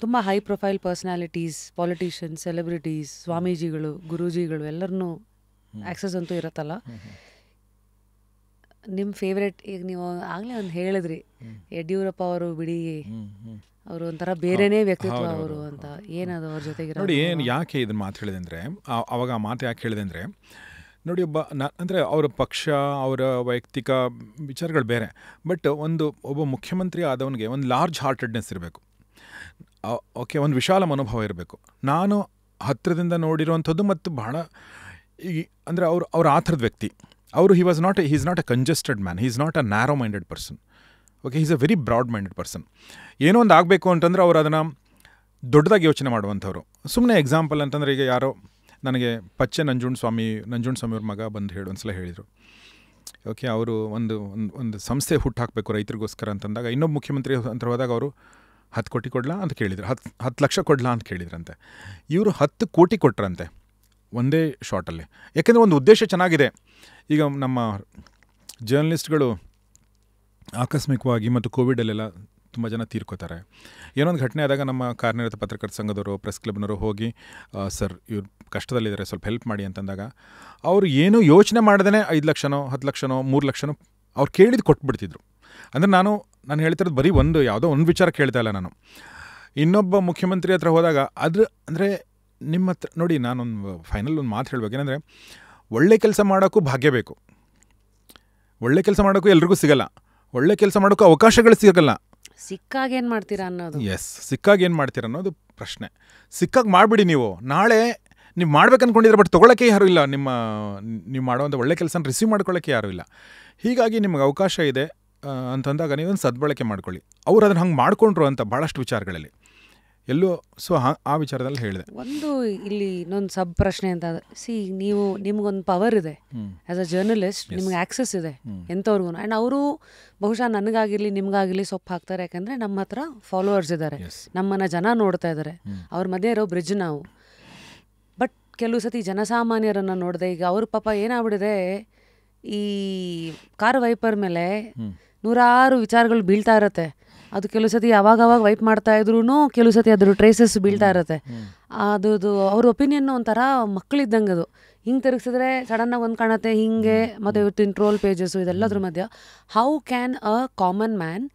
ತುಂಬ high profile personalities, politicians, celebrities, ಸ್ವಾಮೀಜಿಗಳು, ಗುರೂಜಿಗಳು ಎಲ್ಲರನ್ನೂ ಆಕ್ಸಸ್ ಅಂತೂ ಇರುತ್ತಲ್ಲ. ನಿಮ್ಮ ಫೇವ್ರೆಟ್, ಈಗ ನೀವು ಆಗಲೇ ಒಂದು ಹೇಳಿದ್ರಿ ಯಡಿಯೂರಪ್ಪ ಅವರು ಬಿಡಿ, ಅವರು ಒಂಥರ ಬೇರೆನೇ ವ್ಯಕ್ತಿತ್ವ ಅವರು ಅಂತ. ಏನದು ಅವ್ರ ಜೊತೆಗೆ ನೋಡಿ, ಏನು ಯಾಕೆ ಇದನ್ನು ಮಾತು ಹೇಳಿದೆ ಅಂದರೆ, ಅವಾಗ ಆ ಮಾತು ಯಾಕೆ ಹೇಳಿದೆ ಅಂದರೆ, ನೋಡಿ ಅಂದರೆ ಅವರ ಪಕ್ಷ, ಅವರ ವೈಯಕ್ತಿಕ ವಿಚಾರಗಳು ಬೇರೆ, ಬಟ್ ಒಬ್ಬ ಮುಖ್ಯಮಂತ್ರಿ ಆದವನಿಗೆ ಒಂದು ಲಾರ್ಜ್ ಹಾರ್ಟೆಡ್ನೆಸ್ ಇರಬೇಕು. ಓಕೆ, ಒಂದು ವಿಶಾಲ ಮನೋಭಾವ ಇರಬೇಕು. ನಾನು ಹತ್ತಿರದಿಂದ ನೋಡಿರುವಂಥದ್ದು ಮತ್ತು ಬಹಳ ಅಂದರೆ ಅವ್ರು ಆ ಥರದ ವ್ಯಕ್ತಿ ಅವರು. He is not a congested man, he is not a narrow minded person. Okay, he is a very broad minded person. ಏನೋ ಒಂದು ಆಗಬೇಕು ಅಂತಂದ್ರೆ ಅವರು ಅದನ್ನು ದೊಡ್ಡದಾಗಿ ಯೋಚನೆ ಮಾಡುವಂಥವ್ರು. ಸುಮ್ಮನೆ ಎಕ್ಸಾಂಪಲ್ ಅಂತಂದರೆ, ಈಗ ಯಾರೋ ನನಗೆ ಪಚ್ಚೆ ನಂಜುಂಡ ಸ್ವಾಮಿಯವ್ರ ಮಗ ಬಂದು ಒಂದ್ಸಲ ಹೇಳಿದರು. ಓಕೆ, ಅವರು ಒಂದು ಸಂಸ್ಥೆ ಹುಟ್ಟಾಕಬೇಕು ರೈತರಿಗೋಸ್ಕರ ಅಂತಂದಾಗ, ಇನ್ನೊಬ್ಬ ಮುಖ್ಯಮಂತ್ರಿ ಅಂತ ಹೋದಾಗ ಅವರು 10 ಕೋಟಿ ಕೊಡಲಾ ಅಂತ ಕೇಳಿದರು, 10 ಲಕ್ಷ ಕೊಡಲಾ ಅಂತ ಕೇಳಿದ್ರಂತೆ. ಇವರು 10 ಕೋಟಿ ಕೊಟ್ಟರಂತೆ ಒಂದೇ ಶಾರ್ಟಲ್ಲಿ. ಯಾಕೆಂದರೆ ಒಂದು ಉದ್ದೇಶ ಚೆನ್ನಾಗಿದೆ. ಈಗ ನಮ್ಮ ಜರ್ನಲಿಸ್ಟ್ಗಳು ಆಕಸ್ಮಿಕವಾಗಿ ಮತ್ತು ಕೋವಿಡಲ್ಲೆಲ್ಲ ತುಂಬ ಜನ ತೀರ್ಕೋತಾರೆ. ಏನೊಂದು ಘಟನೆ ಆದಾಗ ನಮ್ಮ ಕಾರ್ಯನಿರತ ಪತ್ರಕರ್ತರ ಸಂಘದವರು, ಪ್ರೆಸ್ ಕ್ಲಬ್ನವರು ಹೋಗಿ, ಸರ್ ಇವ್ರು ಕಷ್ಟದಲ್ಲಿದ್ದಾರೆ, ಸ್ವಲ್ಪ ಹೆಲ್ಪ್ ಮಾಡಿ ಅಂತಂದಾಗ, ಅವರು ಏನೂ ಯೋಚನೆ ಮಾಡ್ದೇ 5 ಲಕ್ಷನೋ 10 ಲಕ್ಷನೋ 3 ಲಕ್ಷನೋ ಅವ್ರು ಕೇಳಿದ್ದು ಕೊಟ್ಬಿಡ್ತಿದ್ರು. ಅಂದರೆ ನಾನು ಹೇಳ್ತಿರೋದು ಬರೀ ಯಾವುದೋ ಒಂದು ವಿಚಾರ ಕೇಳ್ತಾ ಇಲ್ಲ ನಾನು. ಇನ್ನೊಬ್ಬ ಮುಖ್ಯಮಂತ್ರಿ ಹತ್ರ ಹೋದಾಗ ಅಂದರೆ ನಿಮ್ಮ ಹತ್ರ ನೋಡಿ, ನಾನೊಂದು ಫೈನಲ್ ಒಂದು ಮಾತು ಹೇಳ್ಬೇಕು. ಏನಂದರೆ, ಒಳ್ಳೆ ಕೆಲಸ ಮಾಡೋಕ್ಕೂ ಭಾಗ್ಯ ಬೇಕು. ಒಳ್ಳೆ ಕೆಲಸ ಮಾಡೋಕ್ಕೂ ಎಲ್ರಿಗೂ ಸಿಗಲ್ಲ. ಒಳ್ಳೆ ಕೆಲಸ ಮಾಡೋಕ್ಕೂ ಅವಕಾಶಗಳು ಸಿಗಲ್ಲ. ಸಿಕ್ಕಾಗ ಏನು ಮಾಡ್ತೀರಾ ಅನ್ನೋದು. ಎಸ್, ಸಿಕ್ಕಾಗ ಏನು ಮಾಡ್ತೀರಾ ಅನ್ನೋದು ಪ್ರಶ್ನೆ. ಸಿಕ್ಕಾಗ ಮಾಡಿಬಿಡಿ. ನೀವು ನಾಳೆ ನೀವು ಮಾಡ್ಬೇಕು ಅಂದ್ಕೊಂಡಿದ್ರೆ, ಬಟ್ ತೊಗೊಳಕ್ಕೆ ಯಾರೂ ಇಲ್ಲ. ನೀವು ಮಾಡೋವಂಥ ಒಳ್ಳೆ ಕೆಲಸನ ರಿಸೀವ್ ಮಾಡ್ಕೊಳ್ಳೋಕ್ಕೆ ಯಾರೂ ಇಲ್ಲ. ಹೀಗಾಗಿ ನಿಮಗೆ ಅವಕಾಶ ಇದೆ ಅಂತಂದಾಗ ನೀವೊಂದು ಸದ್ಬಳಕೆ ಮಾಡ್ಕೊಳ್ಳಿ. ಅವ್ರು ಅದನ್ನು ಹಂಗೆ ಮಾಡಿಕೊಂಡ್ರು ಅಂತ ಭಾಳಷ್ಟು ವಿಚಾರಗಳಲ್ಲಿ ಎಲ್ಲೋ. ಸೊ ಆ ವಿಚಾರದಲ್ಲಿ ಹೇಳಿದೆ. ಇಲ್ಲಿ ಇನ್ನೊಂದು ಸಬ್ ಪ್ರಶ್ನೆ ಅಂತ, ನಿಮ್ಗೊಂದು ಪವರ್ ಇದೆ ಆ್ಯಸ್ ಅ ಜರ್ನಲಿಸ್ಟ್, ನಿಮ್ಗೆ ಆಕ್ಸೆಸ್ ಇದೆ ಎಂಥವ್ರಿಗೂ. ಆ್ಯಂಡ್ ಅವರು ಬಹುಶಃ ನನಗಾಗಿರಲಿ ನಿಮ್ಗಾಗಿರಲಿ ಸೊಪ್ಪು ಹಾಕ್ತಾರೆ, ಯಾಕಂದರೆ ನಮ್ಮ ಹತ್ರ ಫಾಲೋವರ್ಸ್ ಇದ್ದಾರೆ, ನಮ್ಮನ್ನು ಜನ ನೋಡ್ತಾ ಇದ್ದಾರೆ, ಅವ್ರ ಮಧ್ಯೆ ಇರೋ ಬ್ರಿಡ್ಜ್ ನಾವು. ಬಟ್ ಕೆಲವು ಸತಿ ಜನಸಾಮಾನ್ಯರನ್ನು ನೋಡಿದೆ, ಈಗ ಅವ್ರ ಪಾಪ ಏನಾಗ್ಬಿಡಿದೆ, ಈ ಕಾರ್ ವೈಪರ್ ಮೇಲೆ 100 ವಿಚಾರಗಳು ಬೀಳ್ತಾ ಇರತ್ತೆ. ಅದು ಕೆಲವು ಸತಿ ಅವಾಗ ವೈಪ್ ಮಾಡ್ತಾ ಇದ್ರೂ ಕೆಲವು ಸತಿ ಅದ್ರ ಟ್ರೇಸಸ್ ಬೀಳ್ತಾ ಇರುತ್ತೆ. ಅದು ಅವ್ರ ಒಪಿನಿಯನ್ ಒಂಥರ ಮಕ್ಕಳಿದ್ದಂಗೆ. ಅದು ಹಿಂಗೆ ತಿರುಗಿಸಿದ್ರೆ ಸಡನ್ನಾಗಿ ಒಂದು ಕಾಣುತ್ತೆ ಹಿಂಗೆ, ಮತ್ತು ಇವತ್ತಿನ ಟ್ರೋಲ್ ಪೇಜಸ್ಸು ಇದೆಲ್ಲದ್ರ ಮಧ್ಯ how can a common man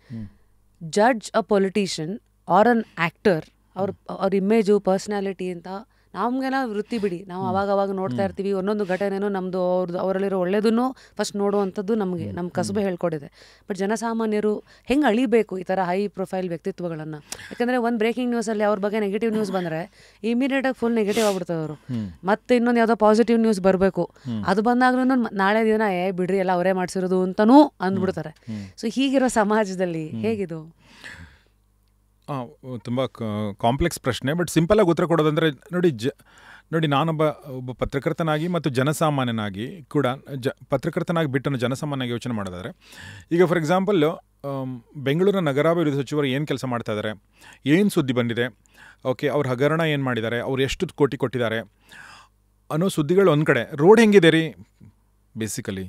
judge a politician or an actor, ಅವ್ರ ಇಮೇಜು, ಪರ್ಸ್ನಾಲಿಟಿ ಅಂತ. ನಮಗೆಲ್ಲ ವೃತ್ತಿ ಬಿಡಿ, ನಾವು ಅವಾಗ ನೋಡ್ತಾ ಇರ್ತೀವಿ, ಒಂದೊಂದು ಘಟನೆನೂ ನಮ್ಮದು ಅವರಲ್ಲಿರೋ ಒಳ್ಳೇದನ್ನು ಫಸ್ಟ್ ನೋಡುವಂಥದ್ದು ನಮ್ಮ ಕಸಬೆ ಹೇಳ್ಕೊಡಿದೆ. ಬಟ್ ಜನಸಾಮಾನ್ಯರು ಹೆಂಗೆ ಅಳಿಬೇಕು ಈ ಥರ ಹೈ ಪ್ರೊಫೈಲ್ ವ್ಯಕ್ತಿತ್ವಗಳನ್ನು? ಯಾಕಂದರೆ ಒಂದು ಬ್ರೇಕಿಂಗ್ ನ್ಯೂಸಲ್ಲಿ ಅವ್ರ ಬಗ್ಗೆ ನೆಗೆಟಿವ್ ನ್ಯೂಸ್ ಬಂದರೆ ಇಮಿಡಿಯೇಟಾಗಿ ಫುಲ್ ನೆಗೆಟಿವ್ ಆಗ್ಬಿಡ್ತದೆ ಅವರು. ಮತ್ತೆ ಇನ್ನೊಂದು ಯಾವುದೋ ಪಾಸಿಟಿವ್ ನ್ಯೂಸ್ ಬರಬೇಕು, ಅದು ಬಂದಾಗ್ಲೂ ನಾಳೆ ದಿನ ಬಿಡ್ರಿ ಎಲ್ಲ ಅವರೇ ಮಾಡಿಸಿರೋದು ಅಂತಲೂ ಅಂದ್ಬಿಡ್ತಾರೆ. ಸೊ ಹೀಗಿರೋ ಸಮಾಜದಲ್ಲಿ ಹೇಗಿದು? ತುಂಬ ಕಾಂಪ್ಲೆಕ್ಸ್ ಪ್ರಶ್ನೆ. ಬಟ್ ಸಿಂಪಲಾಗಿ ಉತ್ತರ ಕೊಡೋದಂದರೆ, ನೋಡಿ ನಾನೊಬ್ಬ ಪತ್ರಕರ್ತನಾಗಿ ಮತ್ತು ಜನಸಾಮಾನ್ಯನಾಗಿ ಕೂಡ ಪತ್ರಕರ್ತನಾಗಿ ಬಿಟ್ಟನ್ನು ಜನಸಾಮಾನ್ಯನಾಗಿ ಯೋಚನೆ ಮಾಡೋದಾದರೆ, ಈಗ ಫಾರ್ ಎಕ್ಸಾಂಪಲ್ಲು ಬೆಂಗಳೂರಿನ ನಗರಾಭಿವೃದ್ಧಿ ಸಚಿವರು ಏನು ಕೆಲಸ ಮಾಡ್ತಾ ಇದ್ದಾರೆ, ಏನು ಸುದ್ದಿ ಬಂದಿದೆ, ಓಕೆ ಅವ್ರ ಹಗರಣ ಏನು ಮಾಡಿದ್ದಾರೆ, ಅವ್ರು ಎಷ್ಟು ಕೋಟಿ ಕೊಟ್ಟಿದ್ದಾರೆ ಅನ್ನೋ ಸುದ್ದಿಗಳು ಒಂದು ಕಡೆ. ರೋಡ್ ಹೆಂಗಿದೆ ರೀ, ಬೇಸಿಕಲಿ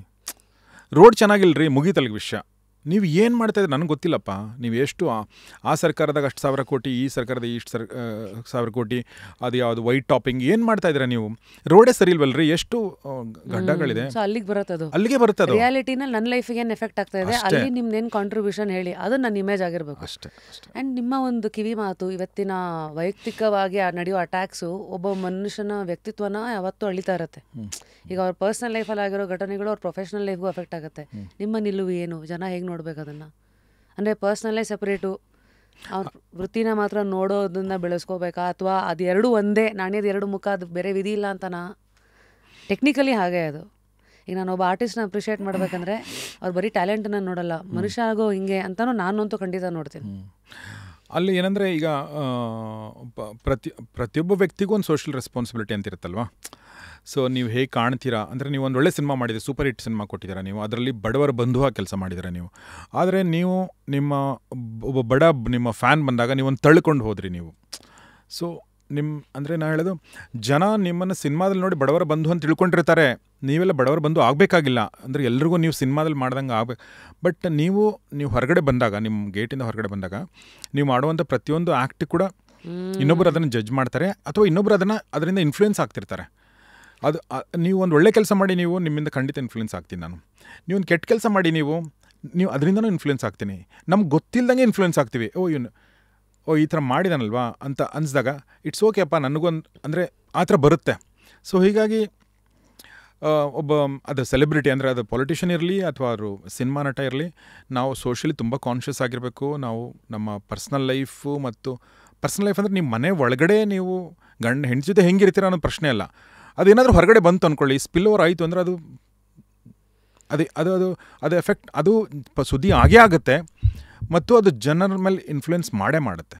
ರೋಡ್ ಚೆನ್ನಾಗಿಲ್ಲ ರೀ, ಮುಗೀತಲ್ಗೆ ವಿಷಯ. ನೀವು ಏನು ಮಾಡ್ತಾಯಿದ್ರೆ ನನಗೆ ಗೊತ್ತಿಲ್ಲಪ್ಪ. ನೀವು ಎಷ್ಟು ಆ ಸರ್ಕಾರದಾಗ ಅಷ್ಟು 1000 ಕೋಟಿ, ಈ ಸರ್ಕಾರದ ಇಷ್ಟು 1000 ಕೋಟಿ, ಅದು ಯಾವುದು ವೈಟ್ ಟಾಪಿಂಗ್ ಏನು ಮಾಡ್ತಾಯಿದ್ದೀರಾ ನೀವು? ರೋಡೇ ಸರಿ ಇಲ್ವಲ್ರಿ, ಎಷ್ಟು ಗಡ್ಡಗಳಿದೆ. ಅಲ್ಲಿಗೆ ಬರುತ್ತೆ ಅದು. ರಿಯಾಲಿಟಿನಲ್ಲಿ ನನ್ನ ಲೈಫಿಗೆ ಏನು ಎಫೆಕ್ಟ್ ಆಗ್ತಾ ಇದೆ, ಅಲ್ಲಿ ನಿಮ್ದೇನು ಕಾಂಟ್ರಿಬ್ಯೂಷನ್ ಹೇಳಿ, ಅದು ನನ್ನ ಇಮೇಜ್ ಆಗಿರಬೇಕು ಅಷ್ಟೇ. ಆ್ಯಂಡ್ ನಿಮ್ಮ ಒಂದು ಕಿವಿ ಮಾತು, ಇವತ್ತಿನ ವೈಯಕ್ತಿಕವಾಗಿ ನಡೆಯೋ ಅಟ್ಯಾಕ್ಸು ಒಬ್ಬ ಮನುಷ್ಯನ ವ್ಯಕ್ತಿತ್ವನ ಯಾವತ್ತೂ ಅಳಿತಾ ಇರುತ್ತೆ. ಈಗ ಅವ್ರ ಪರ್ಸ್ನಲ್ ಲೈಫಲ್ಲಿ ಆಗಿರೋ ಘಟನೆಗಳು ಅವ್ರ ಪ್ರೊಫೆಷ್ನಲ್ ಲೈಫ್ಗೂ ಎಫೆಕ್ಟ್ ಆಗುತ್ತೆ. ನಿಮ್ಮ ನಿಲುವು ಏನು, ಜನ ಹೇಗೆ ನೋಡ್ಬೇಕು ಅದನ್ನು? ಅಂದರೆ ಪರ್ಸ್ನಲ್ಲೇ ಸೆಪ್ರೇಟು, ಅವ್ರ ವೃತ್ತಿನ ಮಾತ್ರ ನೋಡೋದನ್ನ ಬೆಳೆಸ್ಕೋಬೇಕಾ, ಅಥವಾ ಅದು ಎರಡೂ ಒಂದೇ ನಾಣ್ಯದ 2 ಮುಖ, ಅದು ಬೇರೆ ವಿಧಿ ಇಲ್ಲ ಅಂತನಾ? ಟೆಕ್ನಿಕಲಿ ಹಾಗೆ ಅದು. ಈಗ ನಾನು ಒಬ್ಬ ಆರ್ಟಿಸ್ಟ್ನ ಅಪ್ರಿಷಿಯೇಟ್ ಮಾಡಬೇಕಂದ್ರೆ ಅವ್ರು ಬರೀ ಟ್ಯಾಲೆಂಟನ್ನು ನೋಡಲ್ಲ, ಮನುಷ್ಯ ಆಗೋ ಹಿಂಗೆ ಅಂತಲೂ ನಾನಂತೂ ಖಂಡಿತ ನೋಡ್ತೀನಿ. ಅಲ್ಲಿ ಏನಂದರೆ, ಈಗ ಪ್ರತಿಯೊಬ್ಬ ವ್ಯಕ್ತಿಗೂ ಒಂದು ಸೋಷಿಯಲ್ ರೆಸ್ಪಾನ್ಸಿಬಿಲಿಟಿ ಅಂತ ಇರುತ್ತಲ್ವ. ಸೊ ನೀವು ಹೇಗೆ ಕಾಣ್ತೀರಾ ಅಂದರೆ, ನೀವು ಒಂದು ಒಳ್ಳೆ ಸಿನಿಮಾ ಮಾಡಿದ್ದೀರಿ, ಸೂಪರ್ ಹಿಟ್ ಸಿನಿಮಾ ಕೊಟ್ಟಿದ್ದೀರಾ ನೀವು, ಅದರಲ್ಲಿ ಬಡವರ ಬಂಧುವಾಗಿ ಕೆಲಸ ಮಾಡಿದ್ದೀರಾ ನೀವು. ಆದರೆ ನೀವು ನಿಮ್ಮ ಒಬ್ಬ ನಿಮ್ಮ ಫ್ಯಾನ್ ಬಂದಾಗ ನೀವೊಂದು ತಳ್ಕೊಂಡು ಹೋದ್ರಿ ನೀವು. ಸೊ ಅಂದರೆ ನಾನು ಹೇಳೋದು, ಜನ ನಿಮ್ಮನ್ನು ಸಿನಿಮಾದಲ್ಲಿ ನೋಡಿ ಬಡವರ ಬಂಧು ಅಂತ ತಿಳ್ಕೊಂಡಿರ್ತಾರೆ. ನೀವೆಲ್ಲ ಬಡವರ ಬಂಧು ಆಗಬೇಕಾಗಿಲ್ಲ. ಅಂದರೆ ಎಲ್ರಿಗೂ ನೀವು ಸಿನಿಮಾದಲ್ಲಿ ಮಾಡ್ದಂಗೆ ಆಗಬೇಕು. ಬಟ್ ನೀವು ಹೊರಗಡೆ ಬಂದಾಗ, ನಿಮ್ಮ ಗೇಟಿಂದ ಹೊರಗಡೆ ಬಂದಾಗ ನೀವು ಮಾಡುವಂಥ ಪ್ರತಿಯೊಂದು ಆ್ಯಕ್ಟ್ ಕೂಡ ಇನ್ನೊಬ್ಬರು ಅದನ್ನು ಜಡ್ಜ್ ಮಾಡ್ತಾರೆ, ಅಥವಾ ಇನ್ನೊಬ್ಬರು ಅದರಿಂದ ಇನ್ಫ್ಲೂಯೆನ್ಸ್ ಆಗ್ತಿರ್ತಾರೆ. ಅದು ನೀವು ಒಂದು ಒಳ್ಳೆ ಕೆಲಸ ಮಾಡಿ, ನಿಮ್ಮಿಂದ ಖಂಡಿತ ಇನ್ಫ್ಲೂಯೆನ್ಸ್ ಆಗ್ತೀನಿ ನಾನು. ನೀವೊಂದು ಕೆಟ್ಟ ಕೆಲಸ ಮಾಡಿ, ನೀವು ಅದರಿಂದನೂ ಇನ್ಫ್ಲೂಯೆನ್ಸ್ ಆಗ್ತೀನಿ. ನಮ್ಗೆ ಗೊತ್ತಿಲ್ದಂಗೆ ಇನ್ಫ್ಲೂಯೆನ್ಸ್ ಆಗ್ತೀವಿ. ಈ ಥರ ಮಾಡಿದಾನಲ್ವಾ ಅಂತ ಅನಿಸಿದಾಗ ಇಟ್ಸ್ ಓಕೆ ಅಪ್ಪ, ನನಗೊಂದು ಅಂದರೆ ಆ ಥರ ಬರುತ್ತೆ. ಸೊ ಹೀಗಾಗಿ ಅದು ಸೆಲೆಬ್ರಿಟಿ ಅಂದರೆ ಅದು ಪೊಲಿಟಿಷಿಯನ್ ಇರಲಿ ಅಥವಾ ಅವರು ಸಿನಿಮಾ ನಟ ಇರಲಿ, ನಾವು ಸೋಷಿಯಲಿ ತುಂಬ ಕಾನ್ಷಿಯಸ್ ಆಗಿರಬೇಕು. ನಾವು ನಮ್ಮ ಪರ್ಸ್ನಲ್ ಲೈಫು ಮತ್ತು ಪರ್ಸ್ನಲ್ ಲೈಫ್ ಅಂದರೆ ನಿಮ್ಮ ಮನೆ ಒಳಗಡೆ ನೀವು ಗಂಡ ಹೆಂಡತಿ ಜೊತೆ ಹೆಂಗಿರ್ತೀರ ಅನ್ನೋ ಪ್ರಶ್ನೆ ಅಲ್ಲ. ಅದೇನಾದರೂ ಹೊರಗಡೆ ಬಂತು ಅಂದ್ಕೊಳ್ಳಿ, ಸ್ಪಿಲ್ ಓವರ್ ಆಯಿತು ಅಂದರೆ ಅದು ಎಫೆಕ್ಟ್, ಅದು ಸುದ್ದಿ ಆಗೇ ಆಗುತ್ತೆ ಮತ್ತು ಅದು ಜನರ ಮೇಲೆ ಇನ್ಫ್ಲೂಯೆನ್ಸ್ ಮಾಡೇ ಮಾಡುತ್ತೆ.